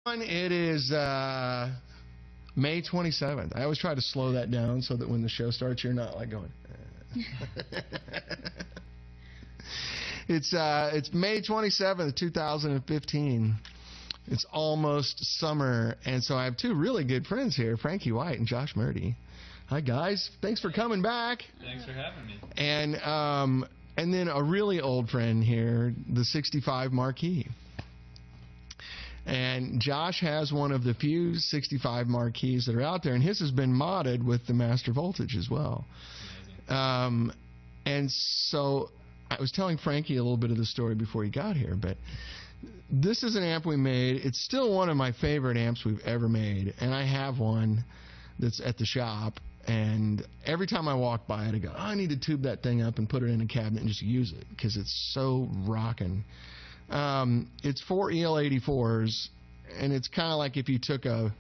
It is May 27th. I always try to slow that down so that when the show starts, you're not like going. It's May 27th, 2015. It's almost summer, and so I have two really good friends here, Frankie Whyte and Josh Murty. Hi guys, thanks for coming back. Thanks for having me. And then a really old friend here, the 65 Marquee. And Josh has one of the few 65 Marquees that are out there, and his has been modded with the master voltage as well. And so I was telling Frankie a little bit of the story before he got here, but this is an amp we made. It's still one of my favorite amps we've ever made, and I have one that's at the shop, and every time I walk by it, I go, oh, I need to tube that thing up and put it in a cabinet and just use it because it's so rocking. It's 4 EL84s, and it's kind of like if you took a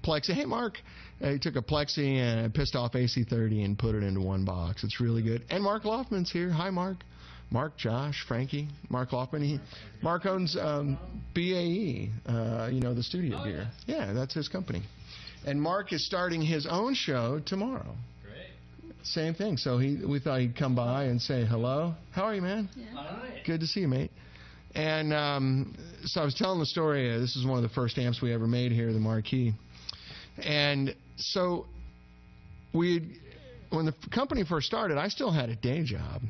Plexi. Hey, Mark. You took a Plexi and a pissed off AC30 and put it into one box. It's really good. And Mark Loffman's here. Hi, Mark. Mark, Josh, Frankie, Mark Loffman. Mark owns BAE, the studio gear. Yeah, that's his company. And Mark is starting his own show tomorrow. Great. Same thing. So we thought he'd come by and say hello. How are you, man? Yeah. All right. Good to see you, mate. And so I was telling the story. This is one of the first amps we ever made here, the Marquee. And so when the company first started, I still had a day job.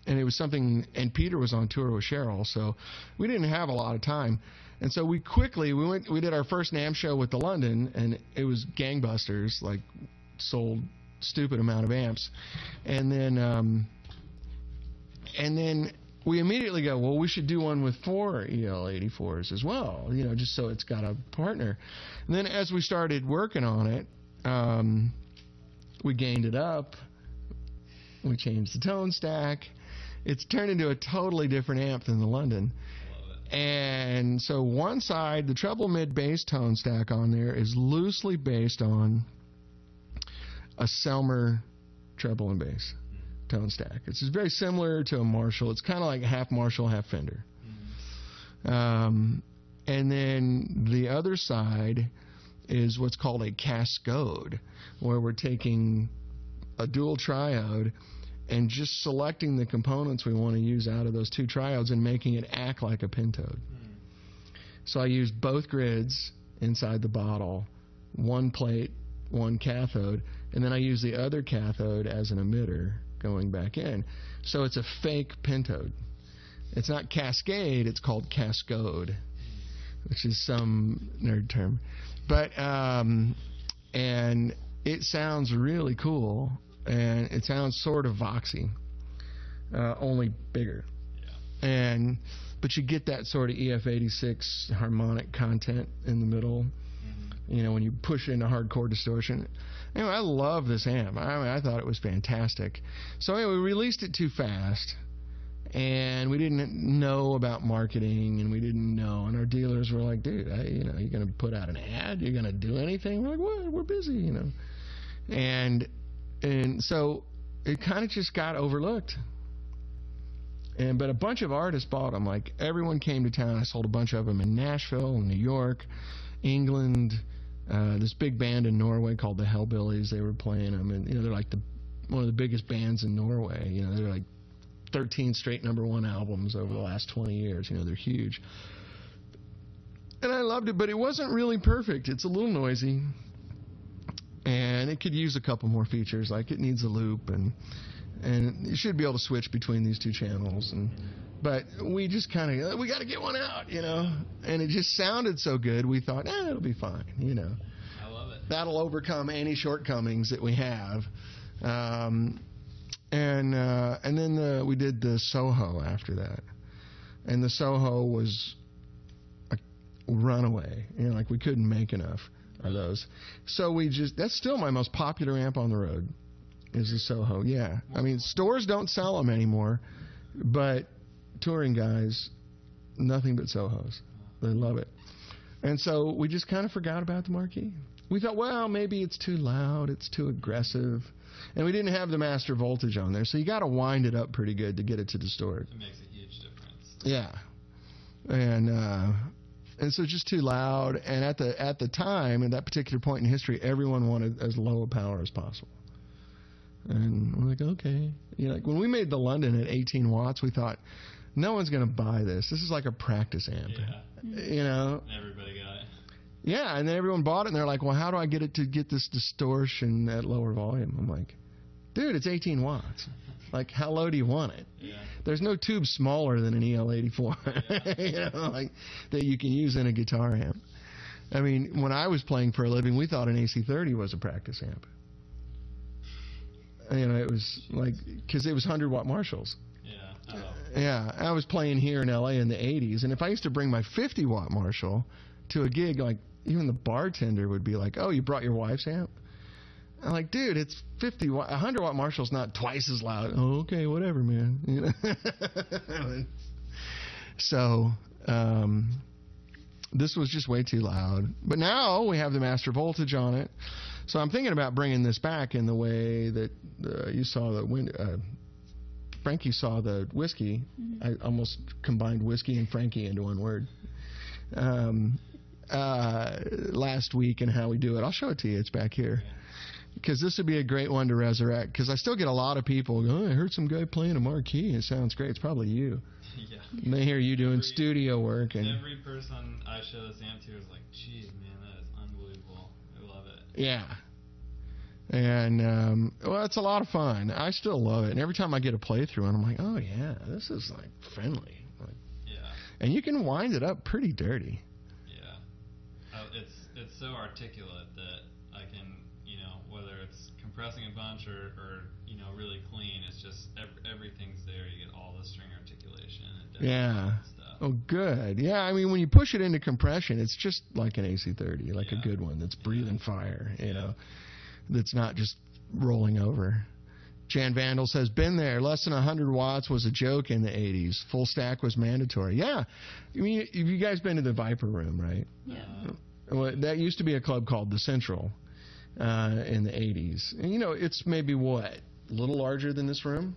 And it was something, and Peter was on tour with Cheryl, so we didn't have a lot of time. And so we did our first NAMM show with the London, and it was gangbusters, like sold stupid amount of amps. And then we immediately go, well, we should do one with 4 EL84s as well, just so it's got a partner. And then as we started working on it, we gained it up. We changed the tone stack. It's turned into a totally different amp than the London. And so one side, the treble mid bass tone stack on there is loosely based on a Selmer treble and bass tone stack. It's very similar to a Marshall. It's kind of like half Marshall, half Fender. And then the other side is what's called a Cascode, where we're taking a dual triode and just selecting the components we want to use out of those two triodes and making it act like a pentode. So I used both grids inside the bottle, one plate, one cathode, and then I use the other cathode as an emitter going back in. So it's a fake pentode. It's not Cascade, it's called Cascode, which is some nerd term. But and it sounds really cool, and it sounds sort of Voxy, only bigger. Yeah. But you get that sort of EF86 harmonic content in the middle, when you push it into hardcore distortion. Anyway, I love this amp. I thought it was fantastic. So anyway, we released it too fast, and we didn't know about marketing, and we didn't know. And our dealers were like, dude, you're going to put out an ad? You're going to do anything? We're like, what? We're busy, And so it kind of just got overlooked. But a bunch of artists bought them. Like, everyone came to town. I sold a bunch of them in Nashville, New York, England. This big band in Norway called the Hellbillies, they were playing them. And, they're like one of the biggest bands in Norway. They're like 13 straight #1 albums over the last 20 years. They're huge. And I loved it, but it wasn't really perfect. It's a little noisy. And it could use a couple more features, like it needs a loop, and you should be able to switch between these two channels. But we just kind of, we got to get one out, And it just sounded so good, we thought, it'll be fine, I love it. That'll overcome any shortcomings that we have. And then we did the Soho after that. And the Soho was a runaway. Like we couldn't make enough of those. So that's still my most popular amp on the road, is the Soho. Yeah. I mean, stores don't sell them anymore, but touring guys, nothing but Sohos. They love it. And so we just kind of forgot about the Marquee. We thought, well, maybe it's too loud, it's too aggressive. And we didn't have the master voltage on there, so you got to wind it up pretty good to get it to distort. It makes a huge difference. Yeah. And And so just too loud. And at the time, at that particular point in history, everyone wanted as low a power as possible. And we're like, okay. You know, like when we made the London at 18 watts, we thought, no one's going to buy this. This is like a practice amp. Yeah. You know? Everybody got it. Yeah, and then everyone bought it, and they're like, well, how do I get it to get this distortion at lower volume? I'm like, dude, it's 18 watts. Like, how low do you want it? Yeah. There's no tube smaller than an EL84, you know, like that you can use in a guitar amp. I mean, when I was playing for a living, we thought an AC30 was a practice amp. You know, it was like, because it was 100-watt Marshalls. Yeah. Oh. Yeah, I was playing here in LA in the 80s, and if I used to bring my 50-watt Marshall to a gig, like, even the bartender would be like, oh, you brought your wife's amp? I'm like, dude, it's 50-watt. 100-watt Marshall's not twice as loud. Oh, okay, whatever, man. You know? So, this was just way too loud. But now we have the master voltage on it. So I'm thinking about bringing this back in the way that you saw the Frankie saw the whiskey. Mm-hmm. I almost combined whiskey and Frankie into one word. Last week and how we do it. I'll show it to you. It's back here. Because this would be a great one to resurrect. Because I still get a lot of people go, oh, I heard some guy playing a Marquee. It sounds great. It's probably you. Yeah. And they hear you doing studio work. And every person I show this amp to is like, geez, man, that is unbelievable. I love it. Yeah. And, well, it's a lot of fun. I still love it. And every time I get a playthrough, and I'm like, oh, yeah, this is, like, friendly. Like, yeah. And you can wind it up pretty dirty. Yeah. It's so articulate that I can, you know, whether it's compressing a bunch or you know, really clean, it's just everything's there. You get all the string articulation and Yeah. stuff. Oh, good. Yeah, I mean, when you push it into compression, it's just like an AC30, like a good one that's breathing fire, you know, that's not just rolling over. Jan Vandal says, been there. Less than 100 watts was a joke in the 80s. Full stack was mandatory. Yeah. I mean, you guys been to the Viper Room, right? Yeah. Well, that used to be a club called the Central in the 80s. And, you know, it's maybe, what, a little larger than this room?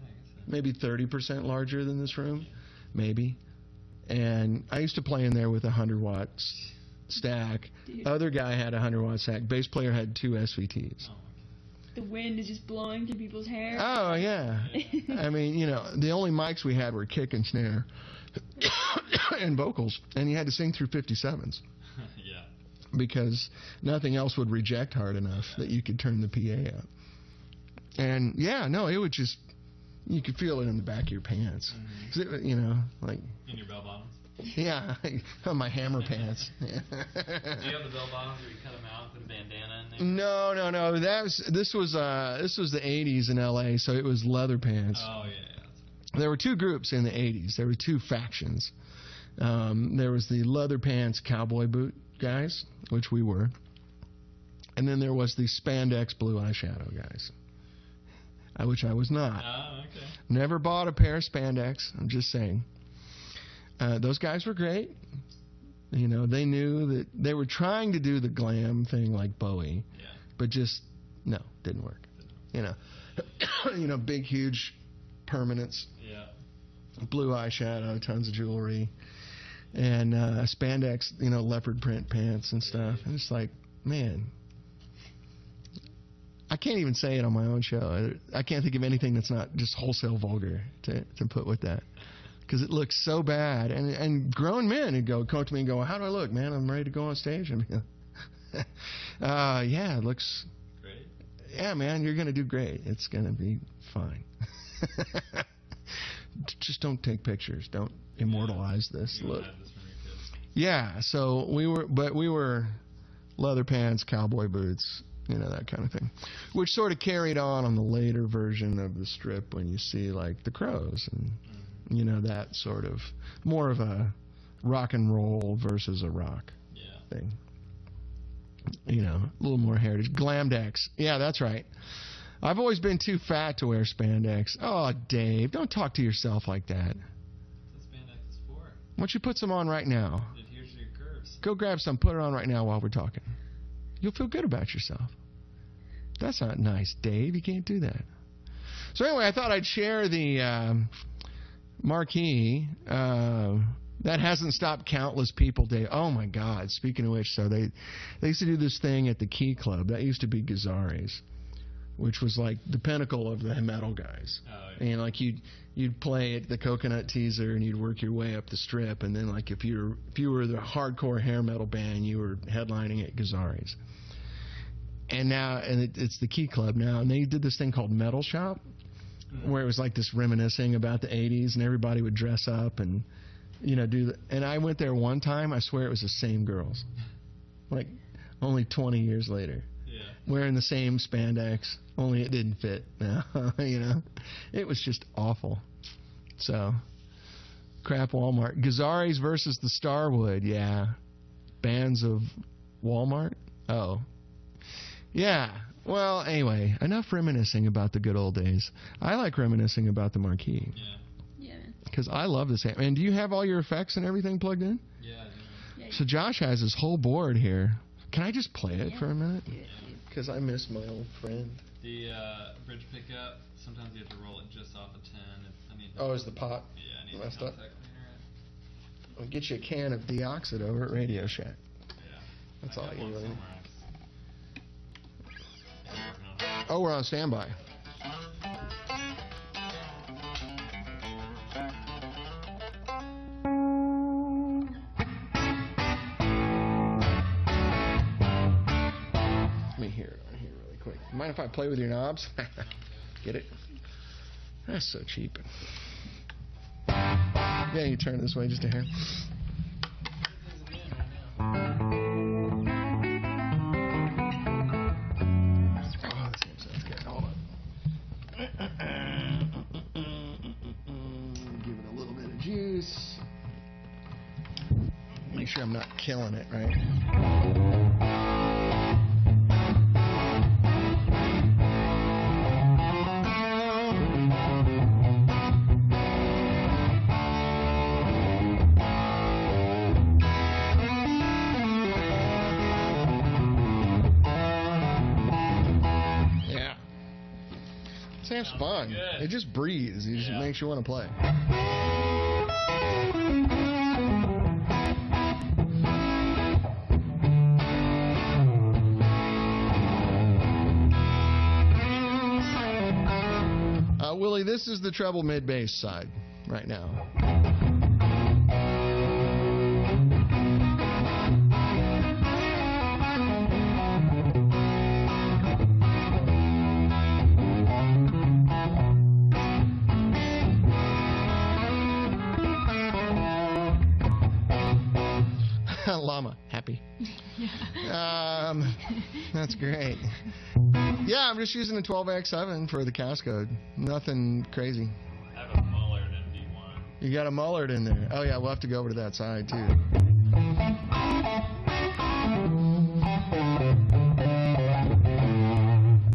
Yeah, I guess so. Maybe 30% larger than this room, maybe. And I used to play in there with a 100-watt stack. Dude. Other guy had a 100-watt stack. Bass player had 2 SVTs. Oh, The wind is just blowing through people's hair. Oh, yeah. I mean, you know, the only mics we had were kick and snare and vocals. And you had to sing through 57s yeah. because nothing else would reject hard enough that you could turn the PA up. And, yeah, no, it would just, you could feel it in the back of your pants. Mm-hmm. 'Cause it, you know, like, In your bell bottoms. yeah, on my hammer pants. Do you have the bell bottoms where you cut them out with a bandana in there? No. This was the 80s in LA, so it was leather pants. Oh, yeah. There were 2 groups in the 80s. There were 2 factions. There was the leather pants cowboy boot guys, which we were. And then there was the spandex blue eyeshadow guys, which I was not. Oh, okay. Never bought a pair of spandex. I'm just saying. Those guys were great. You know, they knew that they were trying to do the glam thing like Bowie, but just, no, didn't work. You know, you know, big, huge permanents, blue eyeshadow, tons of jewelry, and spandex, you know, leopard print pants and stuff. And it's like, man, I can't even say it on my own show. I can't think of anything that's not just wholesale vulgar to put with that. Because it looks so bad. And grown men would come up to me and go, how do I look, man? I'm ready to go on stage. I mean, yeah, it looks Great. Yeah, man, you're going to do great. It's going to be fine. Just don't take pictures. Don't immortalize this. Look. Yeah, so we were leather pants, cowboy boots, you know, that kind of thing. Which sort of carried on the later version of the strip when you see, like, the Crows and, you know, that sort of more of a rock and roll versus a rock thing. You know, a little more heritage. Glamdex. Yeah, that's right. I've always been too fat to wear spandex. Oh, Dave, don't talk to yourself like that. That's what spandex is for. Why don't you put some on right now? It adheres to your curves. Go grab some, put it on right now while we're talking. You'll feel good about yourself. That's not nice, Dave. You can't do that. So anyway, I thought I'd share the Marquee, that hasn't stopped countless people, Dave. Oh my God! Speaking of which, so they used to do this thing at the Key Club. That used to be Gazzari's, which was like the pinnacle of the metal guys. Oh, yeah. And like you'd play at the Coconut Teaser and you'd work your way up the Strip, and then like if you were the hardcore hair metal band, you were headlining at Gazzari's. And now it's the Key Club now, and they did this thing called Metal Shop, where it was like this reminiscing about the 80s, and everybody would dress up and and I went there one time. I swear it was the same girls, like only 20 years later. Yeah. Wearing the same spandex, only it didn't fit. It was just awful. So, crap Walmart. Gazzari's versus the Starwood, yeah. Bands of Walmart? Oh. Yeah. Well, anyway, enough reminiscing about the good old days. I like reminiscing about the Marquee. Yeah. Yeah. Because I love this. And do you have all your effects and everything plugged in? Yeah. Yeah. So Josh has his whole board here. Can I just play it Yeah. for a minute? Do it. Because I miss my old friend. The bridge pickup, sometimes you have to roll it just off a 10. Oh, is the pot Yeah, I need messed the up? contact cleaner. I'll get you a can of Deoxit over at Radio Shack. Yeah. That's I all got you one really need. somewhere. Yeah, I'm working on it. Oh, we're on standby. Let me hear it on here really quick. Mind if I play with your knobs? Get it? That's so cheap. Yeah, you turn it this way just a hair. Oh, this game sounds good. Hold on. Give it a little bit of juice. Make sure I'm not killing it, right? Yeah. Sam's fun. good. It just breathes. It just Yeah. makes you want to play. Willie, this is the treble mid bass side right now. Llama, happy. That's great. Yeah, I'm just using a 12X7 for the Cascode. Nothing crazy. I have a Mullard in D1. You got a Mullard in there. Oh yeah, we'll have to go over to that side too.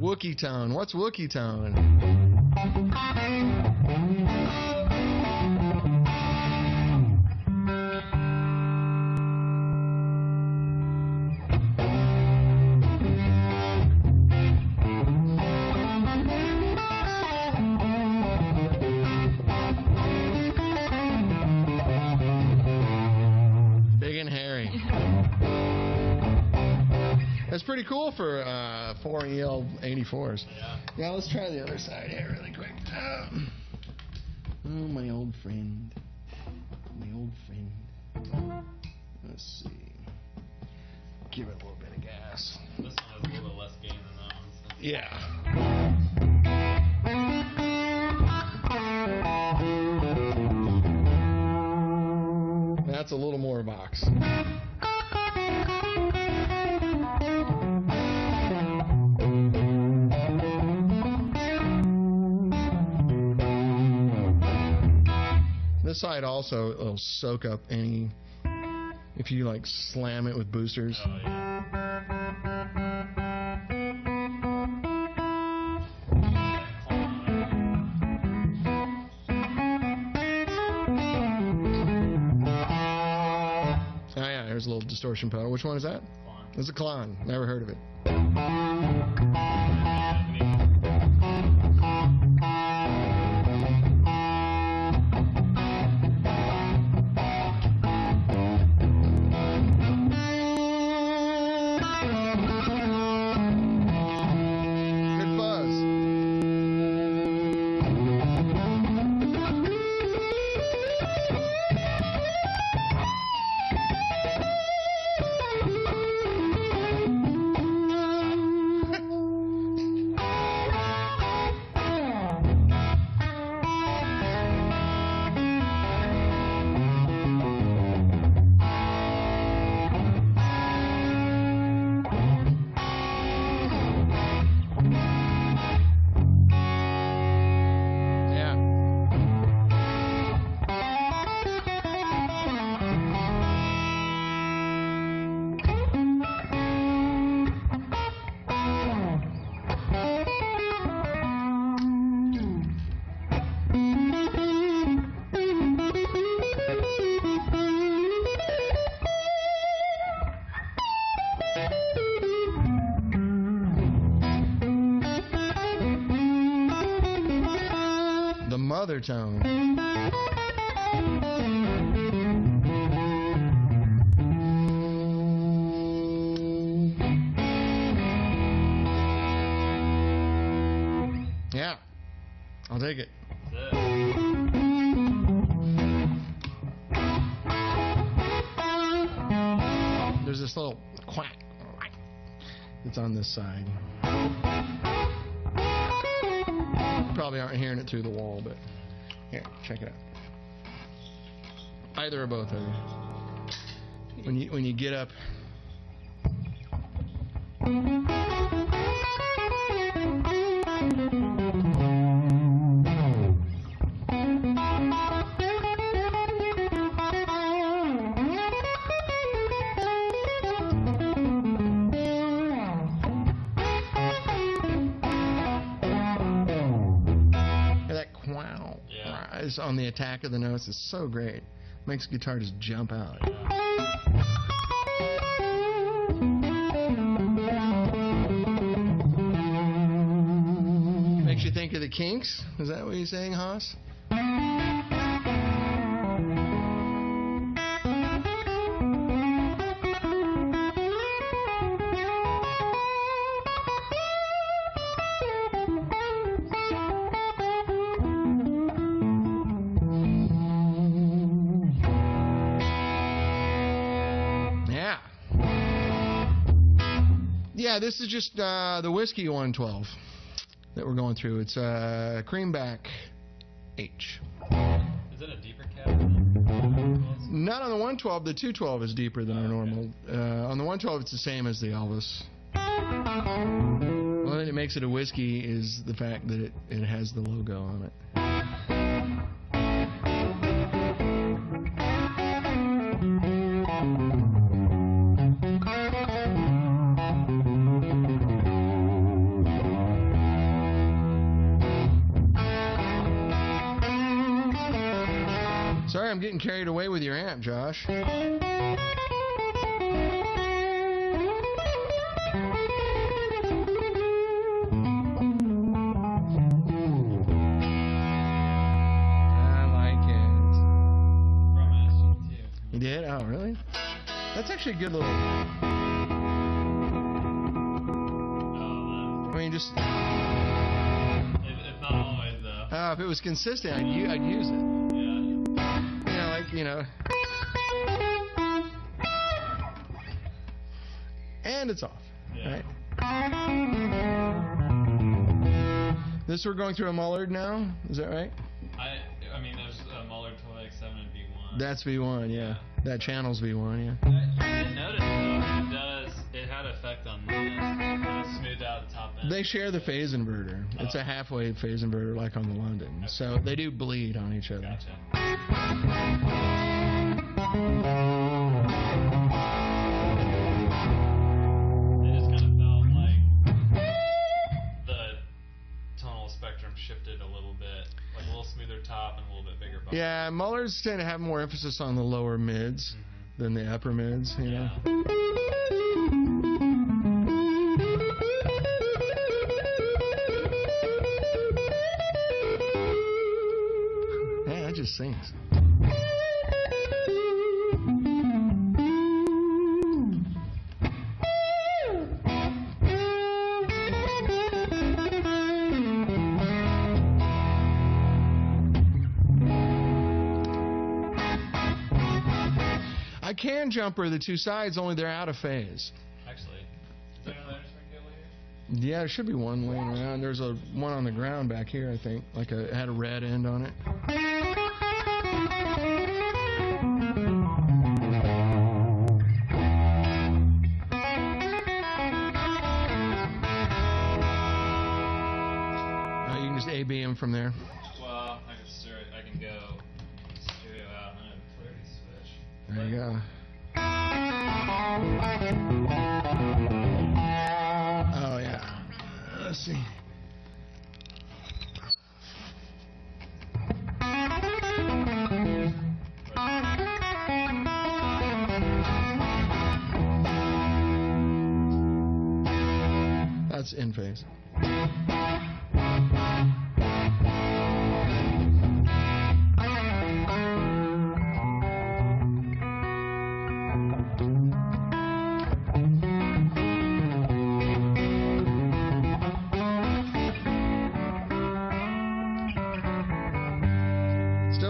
Wookie tone. What's Wookie tone? Big and hairy. That's pretty cool for 4 EL 84s. Yeah. Yeah, let's try the other side here really quick. Oh, my old friend. My old friend. Let's see. Give it a little bit of gas. This one has a little bit less gain than that one. So. Yeah. That's a little more box. This side also will soak up any, if you like slam it with boosters. Oh, yeah. Oh yeah, there's a little distortion pedal. Which one is that? It's a Klon. Never heard of it. mother tone. Yeah, I'll take it. That's it. There's this little quack that's on this side. Probably aren't hearing it through the wall, but here, check it out. Either or both of you. When you get up. On the attack of the notes is so great. Makes guitar just jump out. Makes you think of the Kinks? Is that what you're saying, Haas? Yeah, this is just the Whiskey 112 that we're going through. It's Creamback H. Is it a deeper cab? Not on the 112. The 212 is deeper than our normal. On the 112, it's the same as the Elvis. One thing that makes it a Whiskey is the fact that it has the logo on it. Sorry, I'm getting carried away with your amp, Josh. I like it. You did? Oh, really? That's actually a good little... I mean, just... It's not always, though. If it was consistent, I'd use it. And it's off. Yeah. Right? This we're going through a Mullard now? Is that right? I mean, there's a Mullard 12X7 and V1. That's V1, yeah. That channel's V1, yeah. I didn't notice, though. It had effect on this. It smoothed out the top end. They share the phase inverter. It's a halfway phase inverter like on the London. Okay. So they do bleed on each other. Gotcha. It just kind of felt like the tonal spectrum shifted a little bit. Like a little smoother top and a little bit bigger bottom. Yeah, Mullards tend to have more emphasis on the lower mids than the upper mids, you know. Yeah, that just sings. Can jumper the two sides, only they're out of phase. Actually, is there another string cable here? Yeah, there should be one laying around. There's one on the ground back here, I think. It had a red end on it. You can just A-B them from there. Well, I can go stereo out and then clarity switch. There you go. Oh, yeah. Let's see. That's in phase.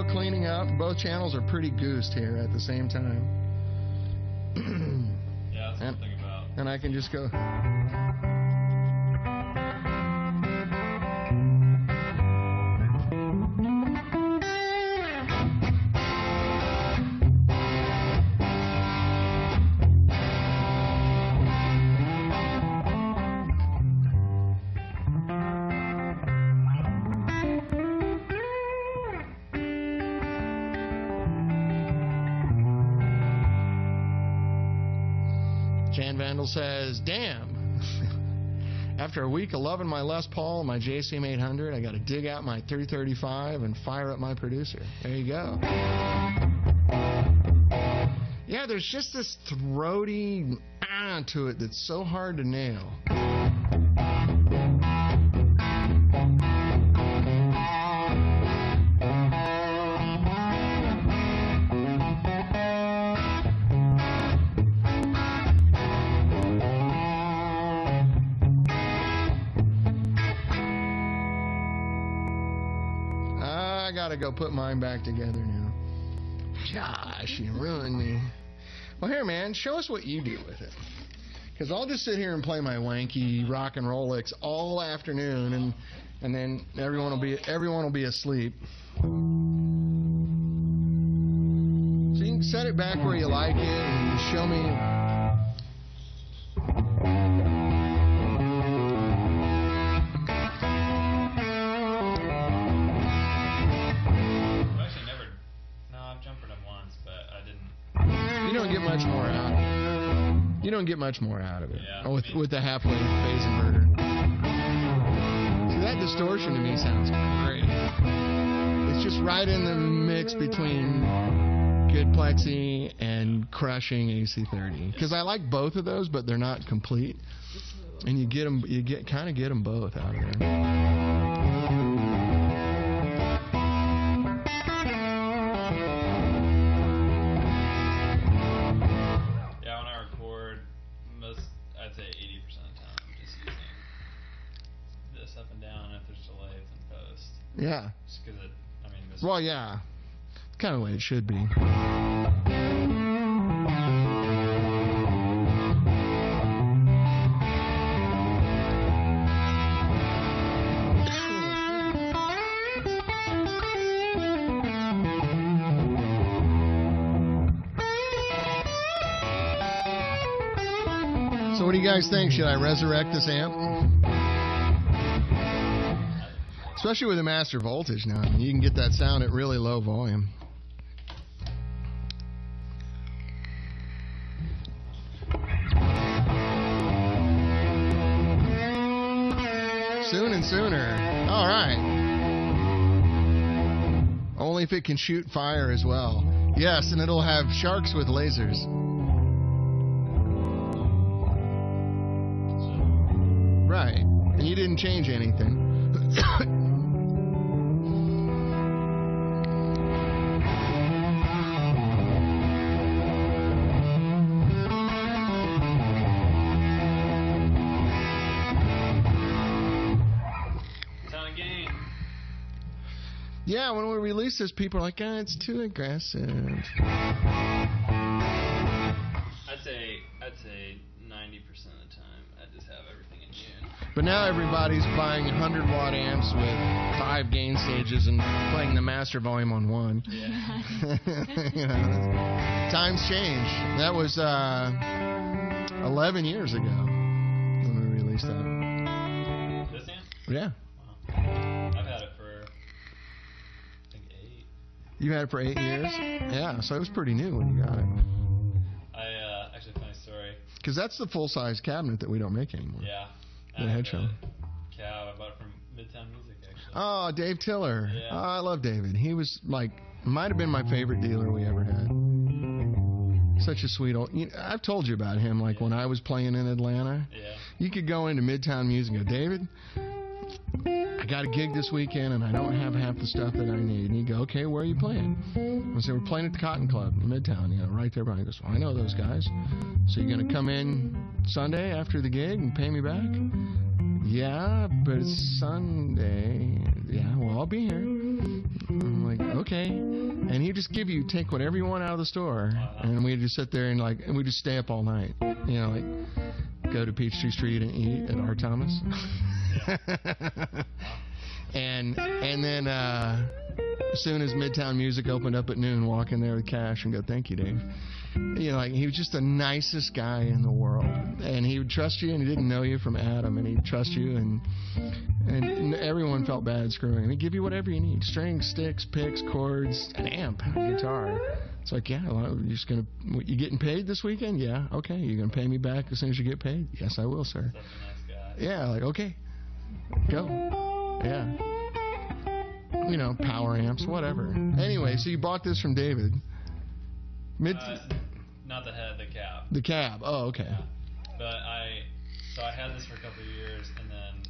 radio cleaning up. Both channels are pretty goosed here at the same time. Yeah, that's one thing about. And I can just go. Jan Vandal says, damn. After a week of loving my Les Paul and my JCM 800, I got to dig out my 335 and fire up my producer. There you go. Yeah, there's just this throaty to it that's so hard to nail. Gotta go put mine back together now. Gosh, you ruined me. Well, here, man, show us what you do with it. Because I'll just sit here and play my wanky rock and roll licks all afternoon, and then everyone will be asleep. So you can set it back where you like it and show me. You don't get much more out of it. Yeah, with the halfway phase inverter. See, that distortion to me sounds great. It's just right in the mix between good plexi and crushing AC30. Because I like both of those, but they're not complete. And you get them both out of there. Yeah. Just 'cause well, yeah. It's kind of the way it should be. So what do you guys think? Should I resurrect this amp? Especially with the master voltage now. I mean, you can get that sound at really low volume. Soon and sooner. All right. Only if it can shoot fire as well. Yes, and it'll have sharks with lasers. Right. And you didn't change anything. Yeah, when we release this, people are like, it's too aggressive. I'd say 90% of the time, I just have everything in tune. But now everybody's buying 100-watt amps with 5 gain stages and playing the master volume on 1. Yeah. You know, times change. That was 11 years ago when we released that. This amp? Yeah. Wow. I've had it for, I think, 8. You had it for 8 years? Yeah, so it was pretty new when you got it. Actually, funny story. Because that's the full-size cabinet that we don't make anymore. Yeah. The head show. Cab, I bought it from Midtown Music, actually. Oh, Dave Tiller. Yeah. Oh, I love David. He was might have been my favorite dealer we ever had. Such a sweet old. I've told you about him. When I was playing in Atlanta, you could go into Midtown Music and go, David, I got a gig this weekend and I don't have half the stuff that I need. And he'd go, okay, where are you playing? I said, we're playing at the Cotton Club in Midtown, right there. He goes, well, I know those guys. So you're going to come in Sunday after the gig and pay me back? Yeah, but it's Sunday. Yeah, well, I'll be here. I'm like, okay. And he'd just take whatever you want out of the store, and we'd just sit there and we'd just stay up all night. You know, like go to Peachtree Street and eat at R. Thomas. and then as soon as Midtown Music opened up at noon, walk in there with cash and go, "Thank you, Dave." You know, like he was just the nicest guy in the world, and he would trust you, and he didn't know you from Adam, and he'd trust you, and everyone felt bad screwing him. He'd give you whatever you need: strings, sticks, picks, chords, an amp, a guitar. It's like, yeah, well, you getting paid this weekend? Yeah, okay. You gonna pay me back as soon as you get paid? Yes, I will, sir. Such a nice guy. Yeah, like, okay, go. Yeah. You know, power amps, whatever. Anyway, so you bought this from David. Not the head, the cab. The cab. Oh, okay. Yeah. But I had this for a couple of years, and then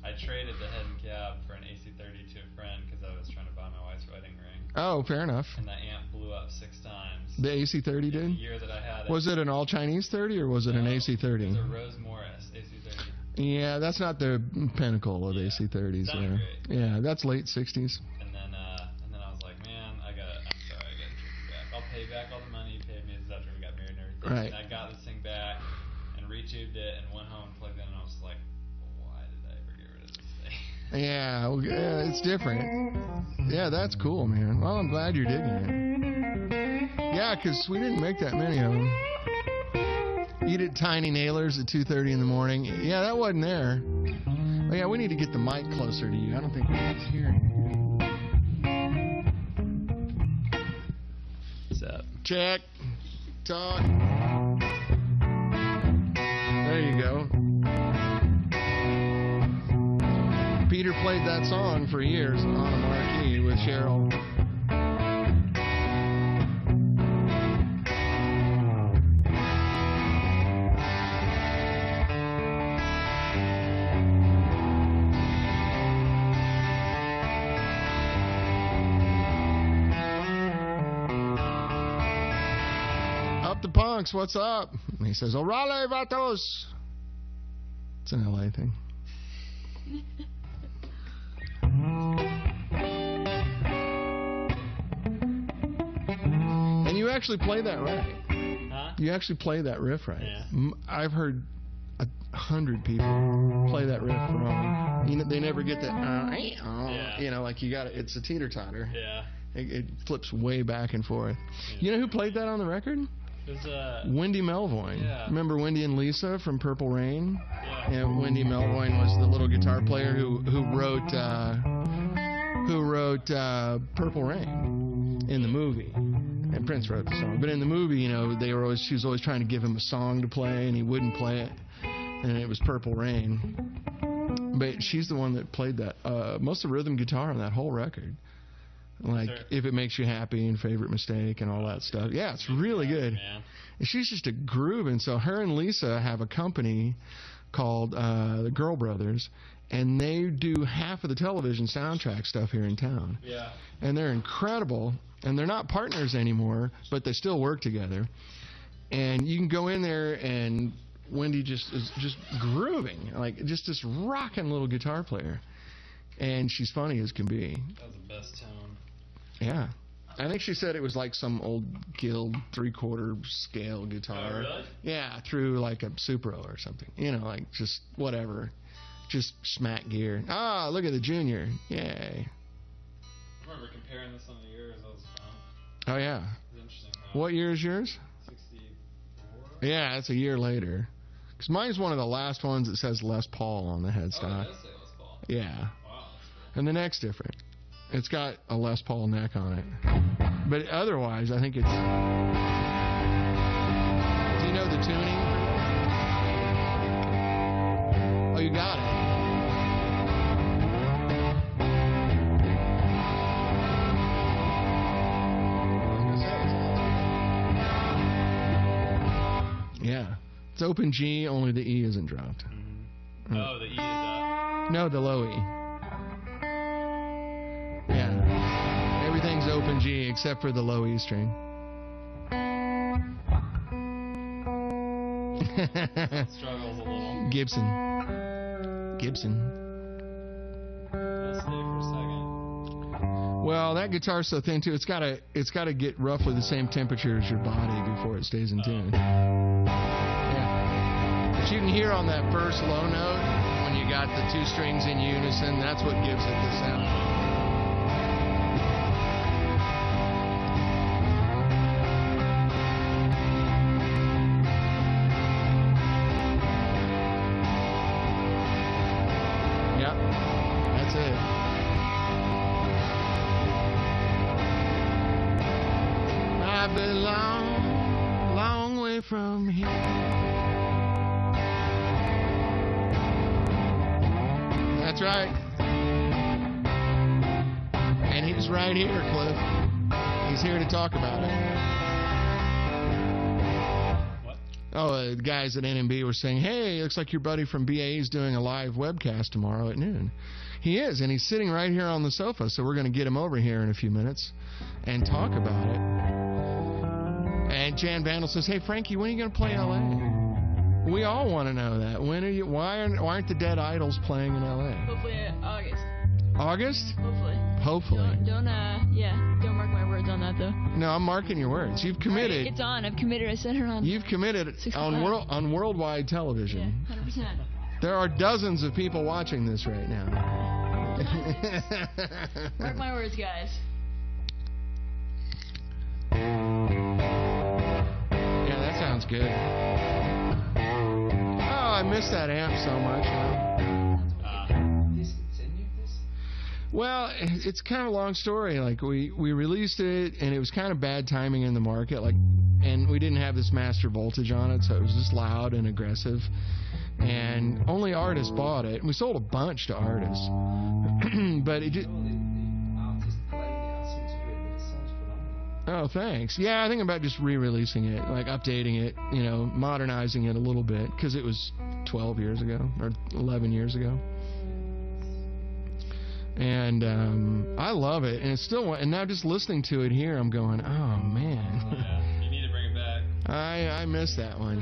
I traded the head and cab for an AC30 to a friend because I was trying to buy my wife's wedding ring. Oh, fair enough. And that amp blew up 6 times. The AC30 did? The year that I had it. Was it an all Chinese 30 or was it an AC30? It was a Rose Morris AC30. Yeah, that's not the pinnacle of AC30s. Sounded great. Yeah, that's late 60s. And then I was like, man, I'm sorry, I got to take it back. I'll pay back all the money you paid me after we got married and everything. Right. And I got this thing back and retubed it and went home and plugged it in, and I was like, why did I ever get rid of this thing? Yeah, well, yeah, it's different. Yeah, that's cool, man. Well, I'm glad you're digging it. Yeah, because we didn't make that many of them. Eat at Tiny Nailers at 2:30 in the morning. Yeah, that wasn't there. Oh, yeah, we need to get the mic closer to you. I don't think anyone's hearing you. What's up? Check. Talk. There you go. Peter played that song for years on a marquee with Cheryl. Punks, what's up? And he says, "Orale, vatos." It's an LA thing. And you actually play that right. Huh? You actually play that riff right. Yeah. I've heard 100 people play that riff wrong. You know, they never get that. You know, like you got it. It's a teeter-totter. Yeah. It flips way back and forth. You know who played that on the record? It was Wendy Melvoin. Yeah. Remember Wendy and Lisa from Purple Rain? Yeah. Yeah, Wendy Melvoin was the little guitar player who wrote Purple Rain in the movie. And Prince wrote the song. But in the movie, you know, she was always trying to give him a song to play, and he wouldn't play it. And it was Purple Rain. But she's the one that played that most of the rhythm guitar on that whole record. Like, If It Makes You Happy and Favorite Mistake and all that stuff. Yeah, it's really good. Man. And she's just a groove. And so her and Lisa have a company called the Girl Brothers, and they do half of the television soundtrack stuff here in town. Yeah. And they're incredible. And they're not partners anymore, but they still work together. And you can go in there, and Wendy is just grooving, like just this rocking little guitar player. And she's funny as can be. That was the best tone. Yeah. I think she said it was like some old Guild 3/4 scale guitar. Oh, really? Yeah, through like a Supro or something. You know, like just whatever. Just smack gear. Ah, look at the Junior. Yay. I remember comparing this on the years. That was fun. Oh, yeah. It was interesting. Huh? What year is yours? 64? Yeah, it's a year later. Because mine's one of the last ones that says Les Paul on the headstock. Oh, it does say Les Paul. Yeah. Wow, that's cool. And the neck's different. It's got a Les Paul neck on it. But otherwise, I think it's... Do you know the tuning? Oh, you got it. Yeah. It's open G, only the E isn't dropped. Mm-hmm. Oh, the E is up. No, the low E. Yeah. Everything's open G except for the low E string. Struggles a little. Gibson. Let's stay for a second. Well, Well, that guitar's so thin too. It's gotta get roughly the same temperature as your body before it stays in tune. Yeah. But you can hear on that first low note when you got the two strings in unison. That's what gives it the sound. Yep. That's it. I belong long way from here. That's right. And he's right here, Cliff. He's here to talk about it. What? Oh, the guys at NMB were saying, hey, looks like your buddy from BAE is doing a live webcast tomorrow at noon. He is, and he's sitting right here on the sofa, so we're going to get him over here in a few minutes and talk about it. And Jan Vandal says, hey, Frankie, when are you going to play L.A.? We all want to know that. When are you? Why aren't the Dead Idols playing in L.A.? Hopefully August. August? Hopefully. Hopefully. Don't mark my words on that though. No, I'm marking your words. You've committed. It's on. I've committed. I sent her on. You've committed on worldwide television. Yeah, 100%. There are dozens of people watching this right now. Mark my words, guys. Yeah, that sounds good. Oh, I miss that amp so much. Well, it's kind of a long story. Like we released it, and it was kind of bad timing in the market. And we didn't have this master voltage on it, so it was just loud and aggressive. And only artists bought it. And we sold a bunch to artists, but it just. Oh, thanks. Yeah, I think about just re-releasing it, like updating it, modernizing it a little bit, because it was 12 years ago or 11 years ago. And I love it, and it's still. And now just listening to it here, I'm going, oh man. Yeah, you need to bring it back. I miss that one.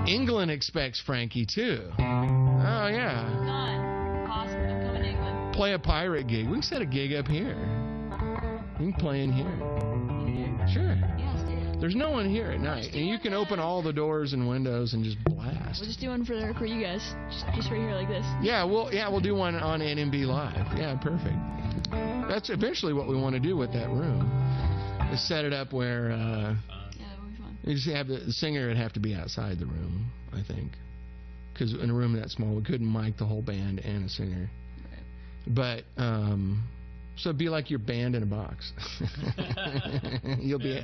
England expects Frankie too. Oh yeah. Done. Awesome. I'm coming to England. Play a pirate gig. We can set a gig up here. We can play in here. Sure. Yes, dude. There's no one here at night, and you can open all the doors and windows and just blast. We'll just do one for you guys. Just right here like this. Yeah, we'll do one on NMB Live. Yeah, perfect. That's eventually what we want to do with that room. Is set it up where Yeah, that would be fun. you just have the singer would have to be outside the room, I think, because in a room that small we couldn't mic the whole band and a singer. Right. But so it'd be like your band in a box. You'll be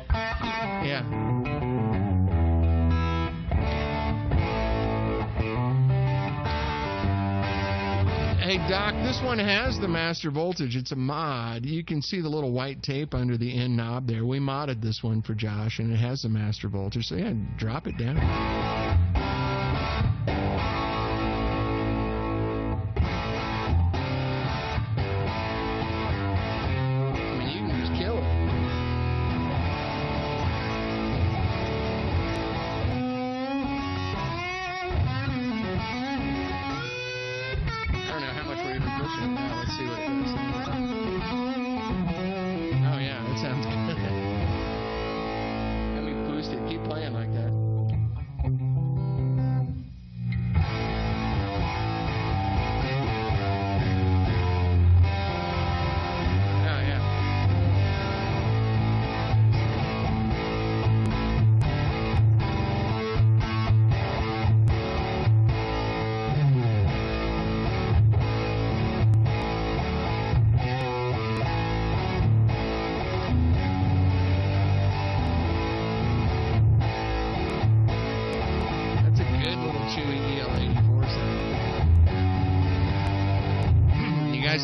yeah. Hey Doc, this one has the master voltage. It's a mod. You can see the little white tape under the end knob there. We modded this one for Josh, and it has the master voltage. So yeah, drop it down.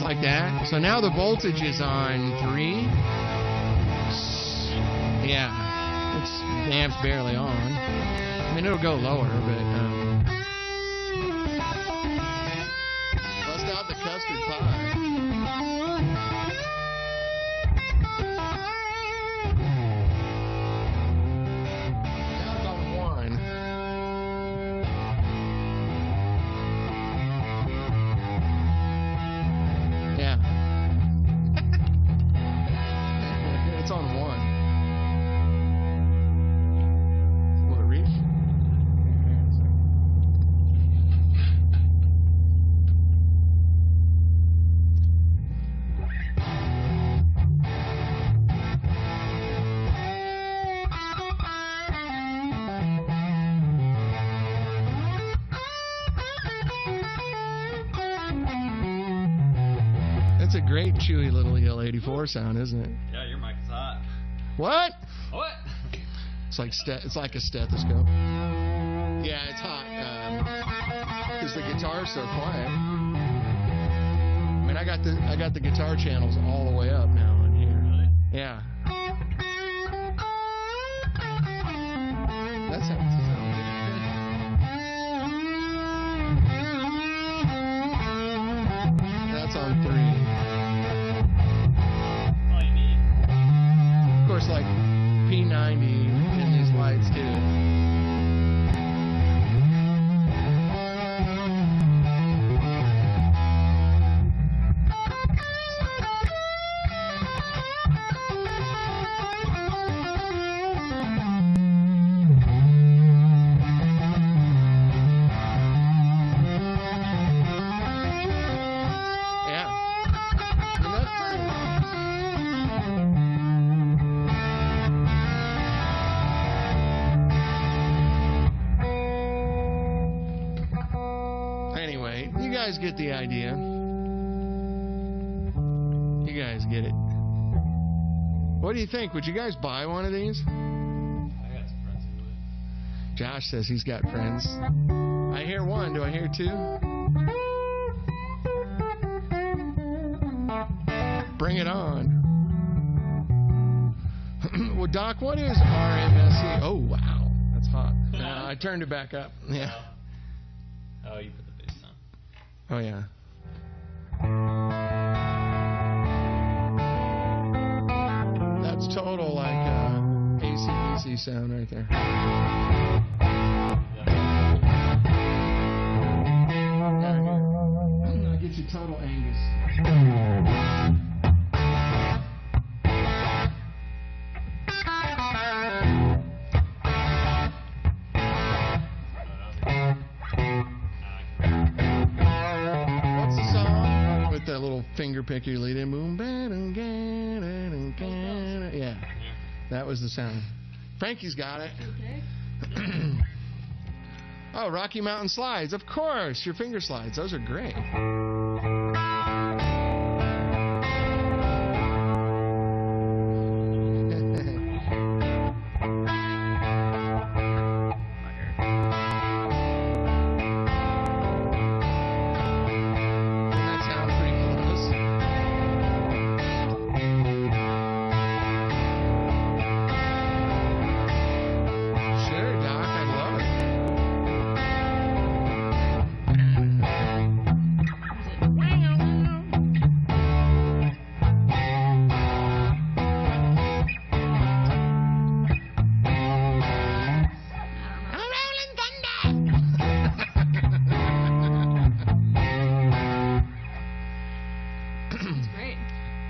Like that. So now the voltage is on 3. Yeah, the amp's barely on. I mean, it'll go lower, but bust out the custard pie. Now it's on 1. That's a great chewy little EL84 sound, isn't it? Yeah, your mic is hot. What? What? It's like a stethoscope. Yeah, it's hot because the guitar's so quiet. I mean, I got the guitar channels all the way up now in here. Really? Yeah. That sounds good. That's on 3. All you need. Of course, like P90 in these lights too. Get the idea. You guys get it. What do you think? Would you guys buy one of these? I got some friends who would. Josh says he's got friends. I hear one. Do I hear 2? Bring it on. Well, Doc, what is RMSE? Oh, wow. That's hot. I turned it back up. Yeah. Oh, you put the bass on. Oh, yeah. That's total, like, AC/DC sound right there. I'll get you total Angus. That little finger picker lead in. Yeah, that was the sound. Frankie's got it. Okay. Oh, Rocky Mountain Slides. Of course, your finger slides. Those are great.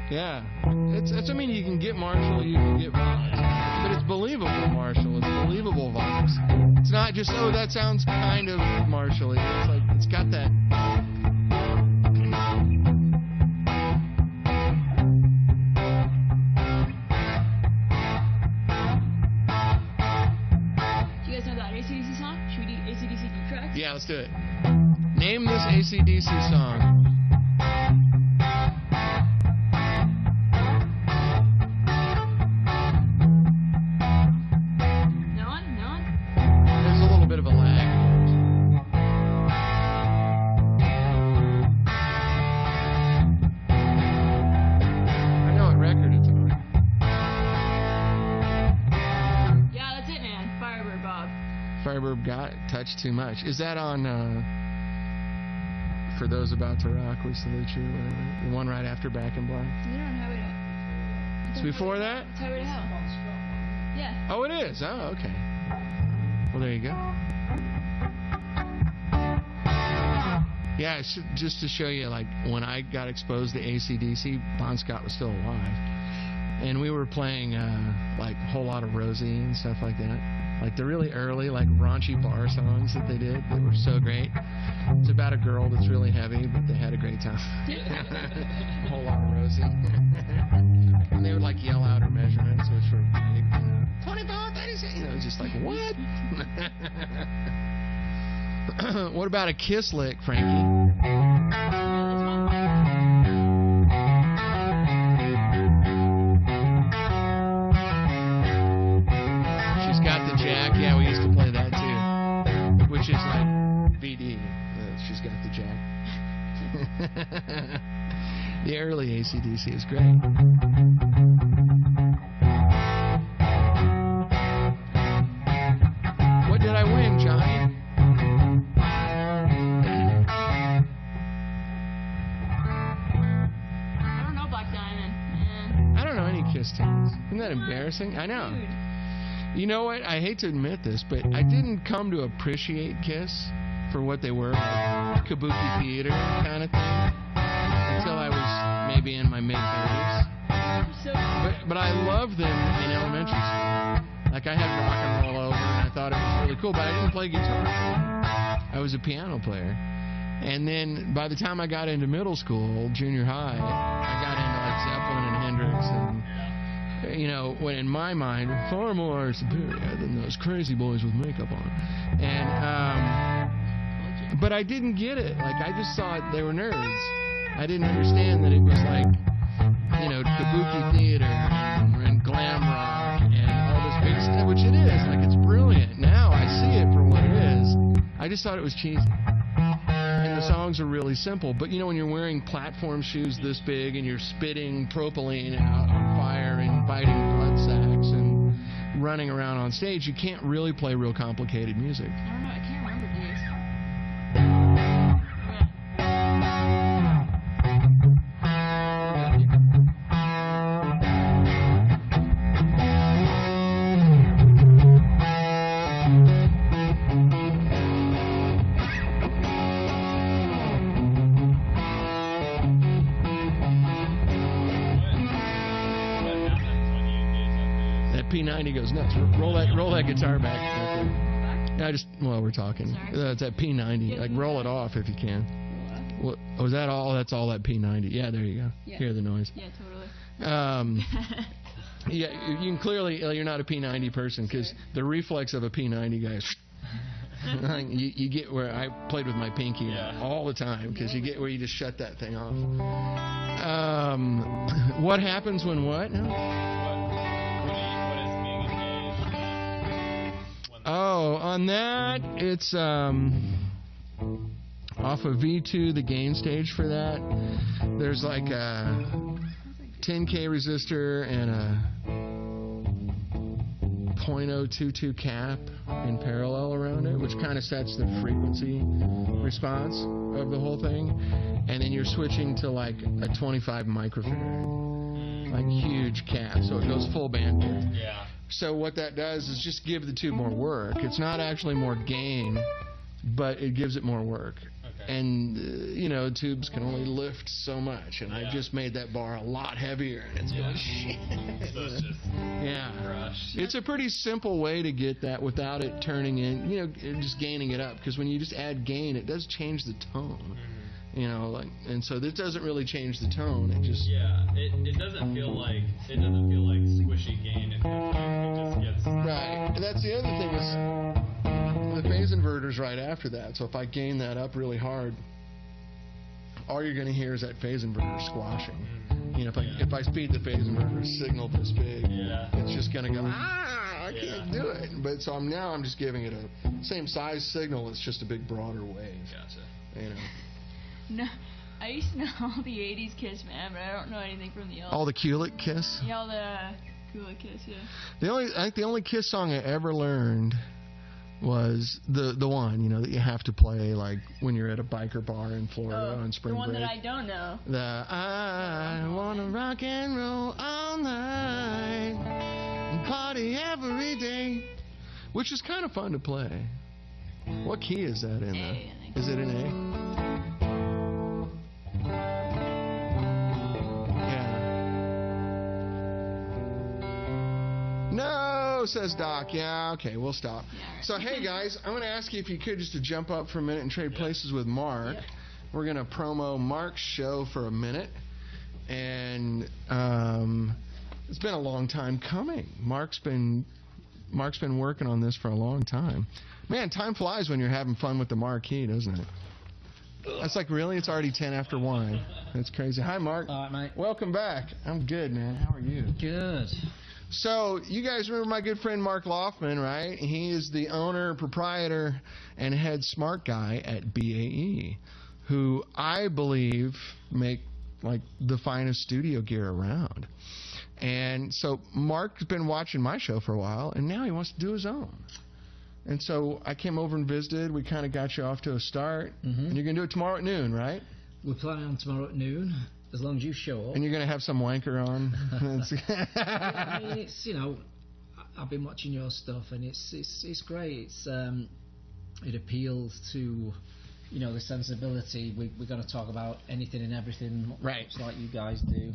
Yeah, it's. I mean, you can get Marshall, you can get vibes, but it's believable Marshall. It's believable vibes. It's not just that sounds kind of Marshall-y. It's like it's got that. Do you guys know that AC/DC song? Should we do AC/DC deep tracks? Yeah, let's do it. Name this AC/DC song. Got it. Touch Too Much. Is that on For Those About to Rock, We Salute You, whatever? The one right after Back in Black? They're on Highway to It's before that? It's Highway to Hell. Yeah. Oh, it is? Oh, okay. Well, there you go. Yeah, just to show you, like, when I got exposed to AC/DC, Bon Scott was still alive. And we were playing, like, a whole lot of Rosie and stuff like that. Like the really early, like raunchy bar songs that they did that were so great. It's about a girl that's really heavy, but they had a great time. A whole lot of Rosie. And they would like yell out her measurements, which were big. 24, 36. You know, it's just like, what? What about a Kiss lick, Frankie? The early AC/DC is great. What did I win, Johnny? I don't know Black Diamond, man. I don't know any Kiss tunes. Isn't that embarrassing? I know. Dude. You know what? I hate to admit this, but I didn't come to appreciate Kiss for what they were, like kabuki theater kind of thing, until I was maybe in my mid-30s. So, But I loved them in elementary school. Like, I had Rock and Roll Over, and I thought it was really cool, but I didn't play guitar. I was a piano player. And then by the time I got into middle school, junior high, I got into Led Zeppelin and Hendrix and, you know, when in my mind, far more superior than those crazy boys with makeup on. And, but I didn't get it. Like, I just thought they were nerds. I didn't understand that it was like, you know, kabuki theater and glam rock and all this big stuff, which it is. Like, it's brilliant. Now I see it for what it is. I just thought it was cheesy. And the songs are really simple. But, you know, when you're wearing platform shoes this big and you're spitting propylene out on fire and biting blood sacks and running around on stage, you can't really play real complicated music. I don't know. I can't remember these. P90 goes nuts. Roll that guitar back. Yeah, we're talking. It's that P90. Like, roll it off if you can. What, was that all? That's all that P90. Yeah, there you go. Yeah. Hear the noise. Yeah, totally. Yeah, you can clearly, you're not a P90 person because the reflex of a P90 guy is you get where I played with my pinky all the time because you get where you just shut that thing off. What happens when what? Oh, on that, it's off of V2, the gain stage for that. There's like a 10K resistor and a .022 cap in parallel around it, which kind of sets the frequency response of the whole thing. And then you're switching to like a 25 microfarad, like huge cap, so it goes full bandwidth. Yeah. So what that does is just give the tube more work. It's not actually more gain, but it gives it more work. Okay. And, you know, tubes can only lift so much, and I just made that bar a lot heavier, and it's going, shit. So it's just crushed. It's a pretty simple way to get that without it turning in, you know, just gaining it up, because when you just add gain, it does change the tone. Mm-hmm. You know, like, and so this doesn't really change the tone. It just it doesn't feel like squishy gain. It just gets right. And that's the other thing is the phase inverter's right after that. So if I gain that up really hard, all you're going to hear is that phase inverter squashing. You know, if I speed the phase inverter signal this big, it's just going to go, I can't do it. But so I'm just giving it a same size signal. It's just a big broader wave. Gotcha. You know. No, I used to know all the 80s Kiss, man, but I don't know anything from the All the Kulik Kiss? Yeah, all the Kulik Kiss, yeah. I think the only Kiss song I ever learned was the one, you know, that you have to play like when you're at a biker bar in Florida on spring break. The one that I don't know. The I wanna rock and roll all night and party every day, which is kind of fun to play. What key is that in? A, I think. Is it an A? No, says Doc. Yeah, okay, we'll stop. Yeah. So, hey, guys, I'm going to ask you if you could just to jump up for a minute and trade places with Mark. Yep. We're going to promo Mark's show for a minute. And it's been a long time coming. Mark's been working on this for a long time. Man, time flies when you're having fun with the Marquee, doesn't it? That's like, really? It's already 10 after 1. That's crazy. Hi, Mark. All right, mate. Welcome back. I'm good, man. How are you? Good. So, you guys remember my good friend Mark Laufman, right? He is the owner, proprietor, and head smart guy at BAE, who I believe make like the finest studio gear around. And so Mark's been watching my show for a while, and now he wants to do his own. And so I came over and visited. We kind of got you off to a start. And you're going to do it tomorrow at noon, right? We're planning on tomorrow at noon, as long as you show up. And you're going to have some wanker on. I mean, it's, you know, I've been watching your stuff, and it's great. It appeals to, you know, the sensibility. We're going to talk about anything and everything, right? Like you guys do.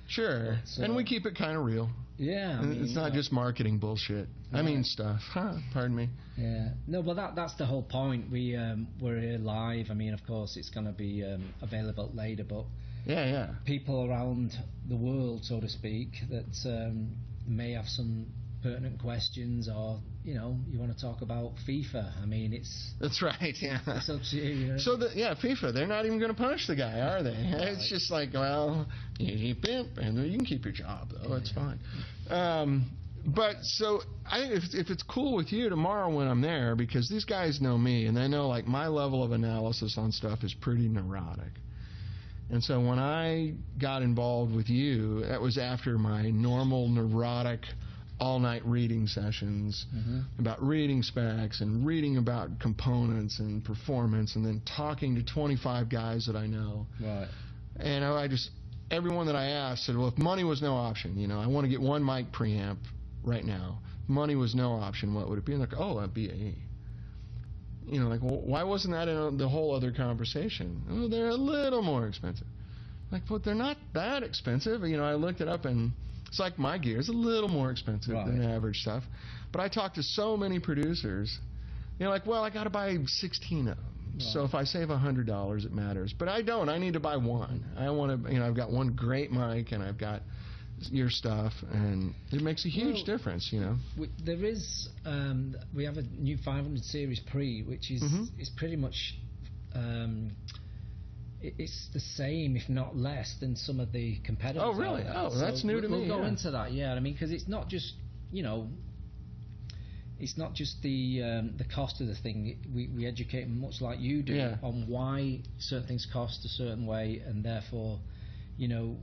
Sure. And we keep it kind of real. Yeah. I mean, it's not just marketing bullshit. I mean stuff. Pardon me. Yeah. No, but that's the whole point. We're here live. I mean, of course, it's going to be available later, but yeah. People around the world, so to speak, that may have some pertinent questions, or you know, you want to talk about FIFA. I mean, that's right. Yeah. It's up to you. So FIFA, they're not even going to punish the guy, are they? It's just like, well, you pimp, and you can keep your job though. It's fine. But so I think if it's cool with you tomorrow when I'm there, because these guys know me and they know like my level of analysis on stuff is pretty neurotic. And so when I got involved with you, that was after my normal neurotic all-night reading sessions about reading specs and reading about components and performance, and then talking to 25 guys that I know. Right. And I just, everyone that I asked said, well, if money was no option, you know, I want to get one mic preamp right now. If money was no option, what would it be? And they're like, oh, a BAE. You know, like, well, why wasn't that in the whole other conversation? Oh, they're a little more expensive. Like, but they're not that expensive. You know, I looked it up, and it's like my gear is a little more expensive than average stuff. But I talked to so many producers, you know, like, well, I got to buy 16 of them. Right. So if I save $100, it matters. But I don't. I need to buy one. I want to, you know, I've got one great mic, and I've got your stuff, and it makes a huge difference, you know. There is, we have a new 500 series pre, which is pretty much, it's the same, if not less, than some of the competitors. Oh, really? Oh, that's new to me. We'll go into that, yeah. I mean, because it's not just, you know, it's not just the cost of the thing. We educate them much like you do on why certain things cost a certain way, and therefore, you know,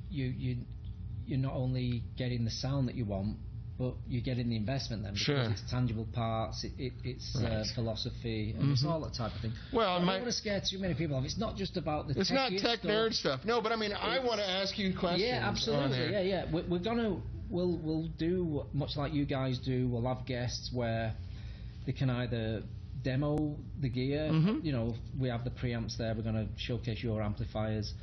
you're not only getting the sound that you want, but you're getting the investment then, because it's tangible parts, it's philosophy, and it's all that type of thing. Well, I don't want to scare too many people off. It's not just about the it's not tech nerd stuff. No, but I mean, I want to ask you questions. Yeah, absolutely. Yeah. We'll do much like you guys do. We'll have guests where they can either demo the gear. You know, we have the preamps there. We're going to showcase your amplifiers,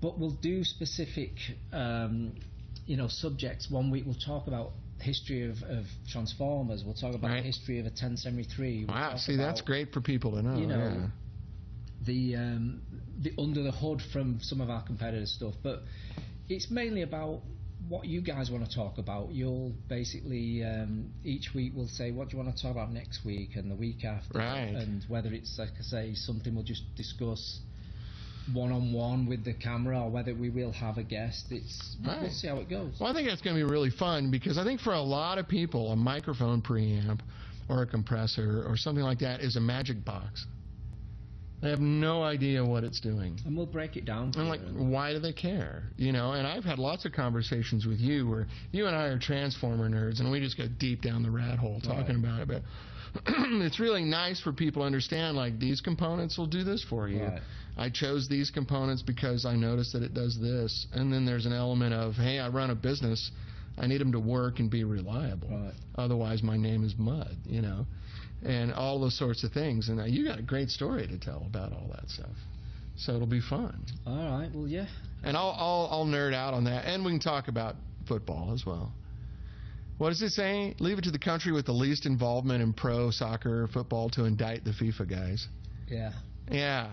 but we'll do specific, you know, subjects. One week we'll talk about history of transformers. We'll talk about the history of a 1073. Wow, see, that's great for people to know. You know, the under the hood from some of our competitor stuff, but it's mainly about what you guys want to talk about. You'll basically each week we'll say, what do you want to talk about next week and the week after, and whether it's, like I say, something we'll just discuss one-on-one with the camera, or whether we will have a guest. We'll see how it goes. Well, I think that's going to be really fun, because I think for a lot of people, a microphone preamp or a compressor or something like that is a magic box. They have no idea what it's doing. And we'll break it down. I'm like, why do they care? You know, and I've had lots of conversations with you where you and I are transformer nerds, and we just go deep down the rat hole talking about it. But it's really nice for people to understand, like, these components will do this for you. I chose these components because I noticed that it does this. And then there's an element of, hey, I run a business. I need them to work and be reliable. Otherwise, my name is mud, you know. And all those sorts of things. And you got a great story to tell about all that stuff. So it'll be fun. All right, well, yeah. And I'll nerd out on that. And we can talk about football as well. What does it say? Leave it to the country with the least involvement in pro soccer football to indict the FIFA guys. Yeah.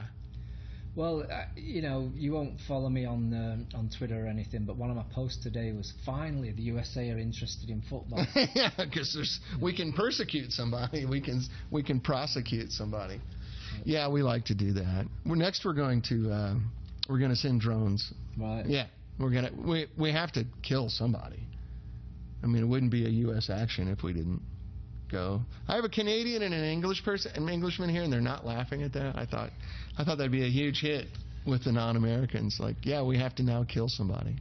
Well, you know, you won't follow me on Twitter or anything, but one of my posts today was, finally the USA are interested in football. Yeah, because we can persecute somebody, we can prosecute somebody. Yeah, we like to do that. Next, we're going to send drones. Right. Yeah, we have to kill somebody. I mean, it wouldn't be a U.S. action if we didn't. go. I have a Canadian and an Englishman here, and they're not laughing at that. I thought that'd be a huge hit with the non-Americans. Like, yeah, we have to now kill somebody.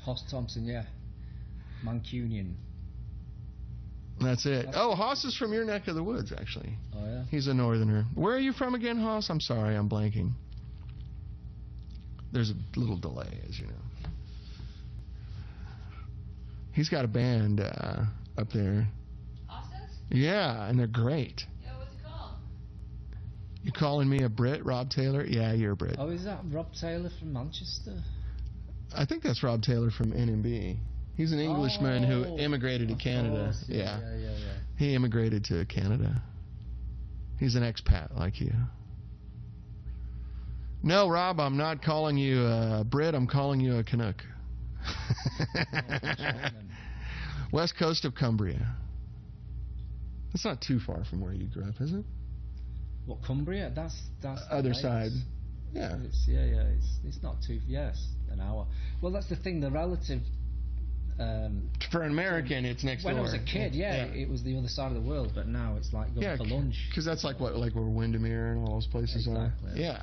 Hoss Thompson, yeah. Mancunian. That's it. Oh, Hoss is from your neck of the woods, actually. Oh, yeah? He's a northerner. Where are you from again, Hoss? I'm sorry, I'm blanking. There's a little delay, as you know. He's got a band up there. Austin's? Yeah, and they're great. Yeah, what's it called? You calling me a Brit, Rob Taylor? Yeah, you're a Brit. Oh, is that Rob Taylor from Manchester? I think that's Rob Taylor from NMB. He's an Englishman who immigrated to Canada. Course, yeah. He immigrated to Canada. He's an expat like you. No, Rob, I'm not calling you a Brit. I'm calling you a Canuck. West coast of Cumbria. That's not too far from where you grew up, is it? What, Cumbria? That's other side. Yeah. It's not too. Yes, an hour. Well, that's the thing. The relative. For an American, it's next door. When I was a kid, it was the other side of the world. But now it's like going for lunch. Because that's like where Windermere and all those places are. Yeah.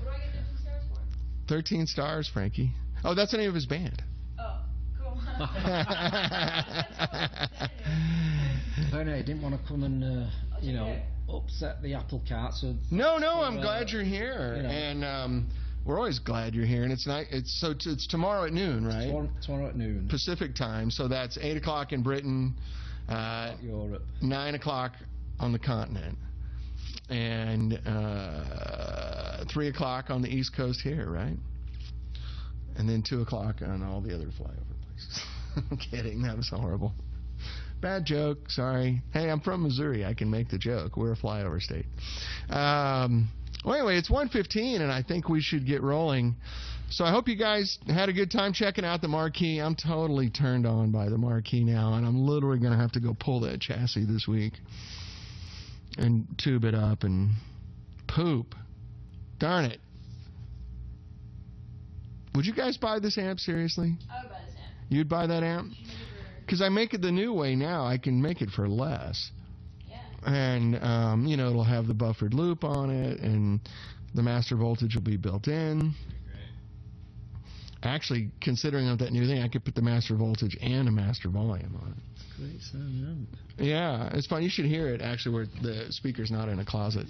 What do I get 13 stars for? 13 stars, Frankie. Oh, that's the name of his band. Oh, cool. Bernie didn't want to come and upset the apple cart. So no, I'm glad you're here, and we're always glad you're here. And it's tomorrow at noon, right? Tomorrow at noon Pacific time. So that's 8 o'clock in Britain, Europe, 9 o'clock on the continent, and 3 o'clock on the East Coast here, right? And then 2 o'clock on all the other flyover places. I'm kidding. That was horrible. Bad joke. Sorry. Hey, I'm from Missouri. I can make the joke. We're a flyover state. Well, anyway, it's 1:15, and I think we should get rolling. So I hope you guys had a good time checking out the Marquee. I'm totally turned on by the Marquee now, and I'm literally going to have to go pull that chassis this week and tube it up and poop. Darn it. Would you guys buy this amp seriously? I would buy this amp. You'd buy that amp? Because I make it the new way now. I can make it for less. Yeah. And, it'll have the buffered loop on it, and the master voltage will be built in. Actually, considering that new thing, I could put the master voltage and a master volume on it. Great sound amp. Yeah, it's fun. You should hear it, actually, where the speaker's not in a closet.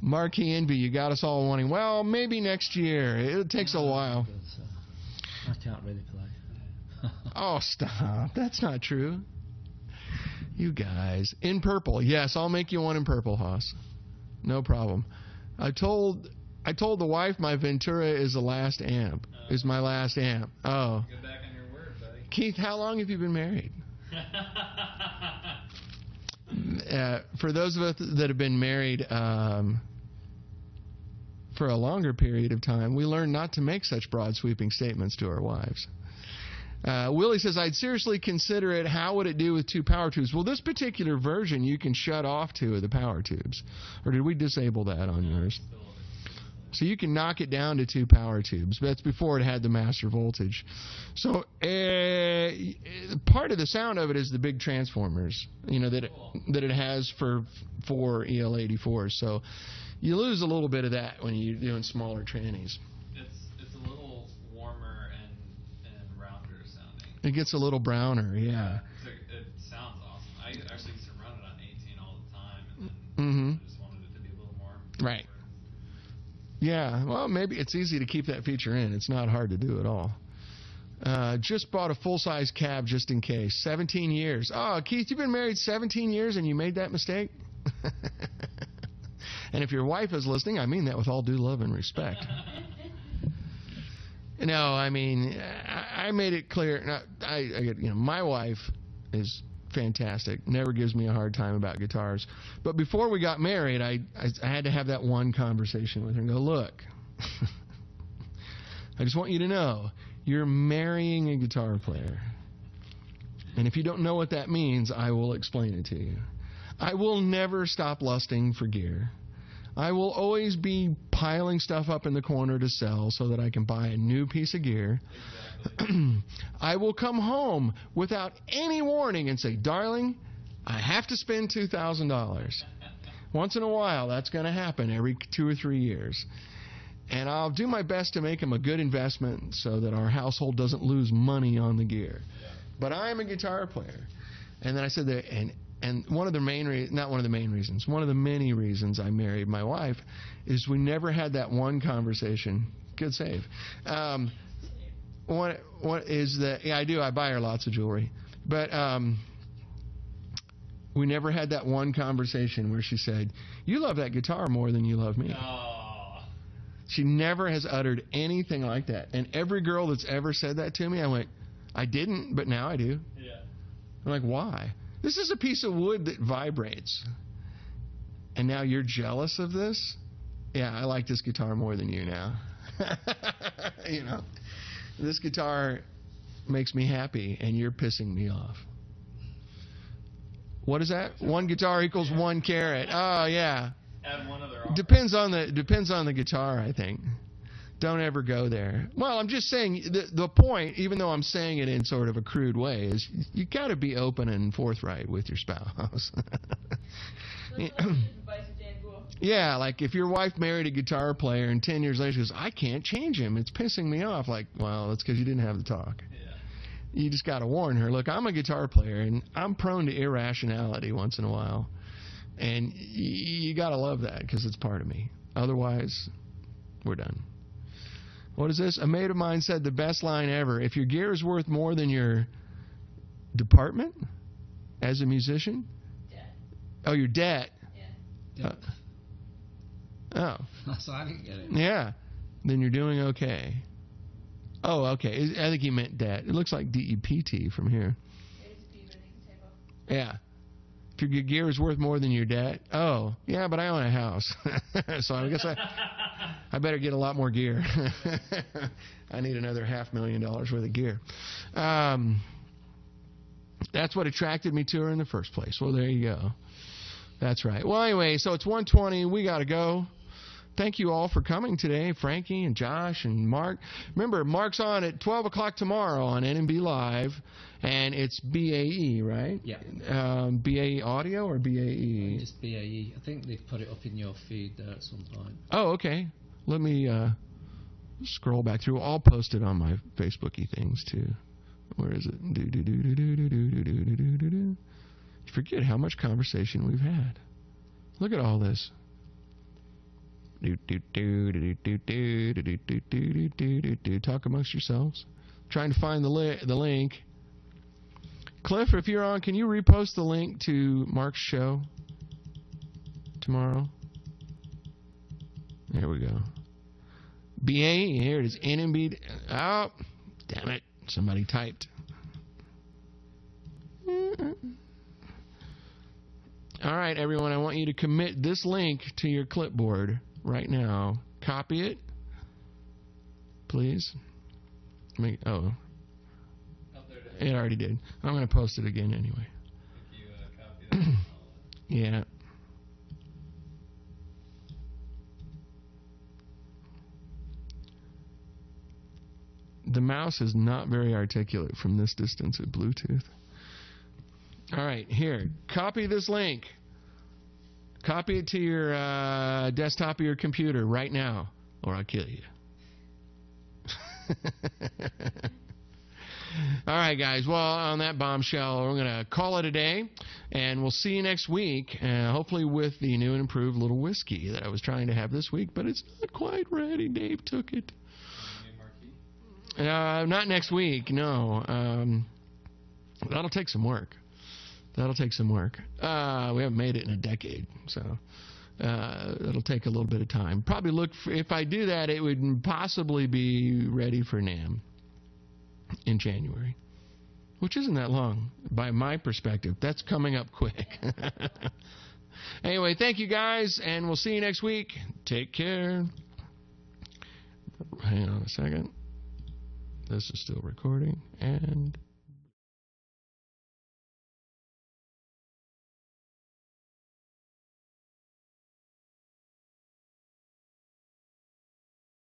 Marquee Envy, you got us all wanting, well, maybe next year. It takes a while. I can't really play. Oh, stop. That's not true. You guys. In purple. Yes, I'll make you one in purple, Hoss. No problem. I told the wife my Ventura is the last amp. Is my last amp. Oh. Go back on your word, buddy. Keith, how long have you been married? For those of us that have been married for a longer period of time, we learn not to make such broad sweeping statements to our wives. Willie says, I'd seriously consider it. How would it do with 2 power tubes? Well, this particular version, you can shut off 2 of the power tubes. Or did we disable that on yours? So you can knock it down to 2 power tubes. That's before it had the master voltage. So part of the sound of it is the big transformers, that it has for 4 EL84s. So you lose a little bit of that when you're doing smaller trannies. It's a little warmer and rounder sounding. It gets a little browner, yeah. It sounds awesome. I actually used to run it on 18 all the time, and then I just wanted it to be a little more. Right. Yeah, well, maybe it's easy to keep that feature in. It's not hard to do at all. Just bought a full-size cab just in case. 17 years. Oh, Keith, you've been married 17 years and you made that mistake? And if your wife is listening, I mean that with all due love and respect. No, I mean, I made it clear. My wife is fantastic. Never gives me a hard time about guitars. But before we got married, I had to have that one conversation with her and go, look, I just want you to know, you're marrying a guitar player. And if you don't know what that means, I will explain it to you. I will never stop lusting for gear. I will always be piling stuff up in the corner to sell so that I can buy a new piece of gear. Exactly. I will come home without any warning and say, darling, I have to spend $2,000. Once in a while, that's going to happen every 2 or 3 years. And I'll do my best to make them a good investment so that our household doesn't lose money on the gear. But I'm a guitar player. And then I said that, and one of the one of the many reasons I married my wife is we never had that one conversation. Good save. What is that? Yeah, I do. I buy her lots of jewelry. But we never had that one conversation where she said, "You love that guitar more than you love me." Oh. She never has uttered anything like that. And every girl that's ever said that to me, I went, I didn't, but now I do. Yeah. I'm like, why? This is a piece of wood that vibrates. And now you're jealous of this? Yeah, I like this guitar more than you now. You know, this guitar makes me happy, and you're pissing me off. What is that? One guitar equals 1 carat. Oh, yeah. Add one other offer. Depends on the guitar, I think. Don't ever go there. Well, I'm just saying the point, even though I'm saying it in sort of a crude way, is you got to be open and forthright with your spouse. Yeah, like if your wife married a guitar player and 10 years later she goes, I can't change him, it's pissing me off. Like, well, that's because you didn't have the talk. Yeah. You just got to warn her, look, I'm a guitar player and I'm prone to irrationality once in a while. And you got to love that because it's part of me. Otherwise, we're done. What is this? A mate of mine said the best line ever. If your gear is worth more than your department as a musician? Debt. Oh, your debt. Yeah. Oh. So I didn't get it. Yeah. Then you're doing okay. Oh, okay. I think he meant debt. It looks like DEPT from here. Yeah. If your gear is worth more than your debt. Oh, yeah, but I own a house. So I guess I better get a lot more gear. I need another $500,000 worth of gear. That's what attracted me to her in the first place. Well, there you go. That's right. Well, anyway, so it's 1:20. We got to go. Thank you all for coming today, Frankie and Josh and Mark. Remember, Mark's on at 12 o'clock tomorrow on NMB Live, and it's BAE, right? Yeah. BAE Audio or BAE? Just BAE. I think they've put it up in your feed there at some point. Oh, okay. Let me scroll back through. I'll post it on my Facebooky things, too. Where is it? You forget how much conversation we've had. Look at all this. Talk amongst yourselves. Trying to find the link. Cliff, if you're on, can you repost the link to Mark's show tomorrow? There we go. BAE, here it is. NMB. Oh, damn it. Somebody typed. All right, everyone, I want you to commit this link to your clipboard right now. Copy it, please. Oh, it already did. I'm going to post it again anyway. If you copy that. Yeah. The mouse is not very articulate from this distance with Bluetooth. All right, here. Copy this link. Copy it to your desktop of your computer right now, or I'll kill you. All right, guys. Well, on that bombshell, we're going to call it a day, and we'll see you next week, hopefully with the new and improved little whiskey that I was trying to have this week, but it's not quite ready. Dave took it. Not next week, no. That'll take some work. We haven't made it in a decade, so it'll take a little bit of time. Probably if I do that, it would possibly be ready for NAMM in January, which isn't that long by my perspective. That's coming up quick. Anyway, thank you guys, and we'll see you next week. Take care. Hang on a second. This is still recording, and